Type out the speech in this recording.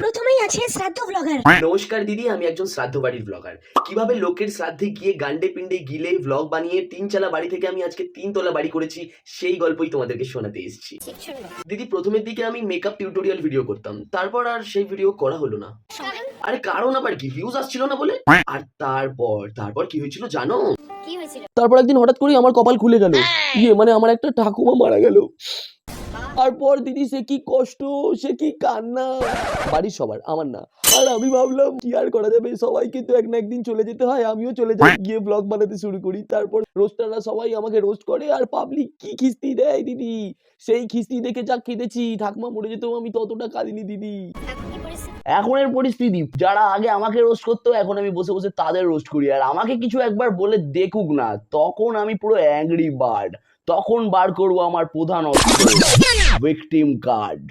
প্রথমেই আছে শ্রাদ্ধ ব্লগার। নমস্কার দিদি, আমি একজন শ্রাদ্ধ বাড়ির ব্লগার। কিভাবে লোকের শ্রাদ্ধে গিয়ে গান্ডে পিন্ডে গিলে ব্লগ বানিয়ে 3 চালা বাড়ি থেকে আমি আজকে 3 তলা বাড়ি করেছি, সেই গল্পই তোমাদেরকে শোনাতে এসেছি। দিদি, প্রথমের দিকে আমি মেকআপ টিউটোরিয়াল ভিডিও করতাম, তারপর আর সেই ভিডিও করা হলো না। আরে কারণ আবার কি, ভিউজ আসছিল না বলে। আর তারপর কি হয়েছিল জানো? তারপর একদিন হঠাৎ করেই আমার কপাল খুলে গেল। মানে আমার একটা ঠাকুমা মারা গেল। তারপর দিদি সে কি কষ্ট, সে কি কান্না, বাড়ির সবার, আমার না। আর আমি ভাবলাম কি আর করা যাবে, সবাইকে তো এক না একদিন চলে যেতে হয়, আমিও চলে যাই, গিয়ে ব্লগ বানাতে শুরু করি। তারপর রোস্টাররা সবাই আমাকে রোস্ট করে, আর পাবলিক কি খিস্তি দেয় দিদি, সেই খিস্তি দেখে যা কেঁদেছি, ঠাকুমা মরে যেতেও আমি ততটা কাঁদিনি দিদি। এখনের পরিস্থিতি, যারা আগে আমাকে রোস্ট করতো, এখন আমি বসে বসে তাদের রোস্ট করি। আর আমাকে কিছু একবার বলে দেখুক না, তখন আমি পুরো অ্যাংরি বার্ড, তখন বার করবো আমার প্রধান অস্ত্র, ভিকটিম কার্ড।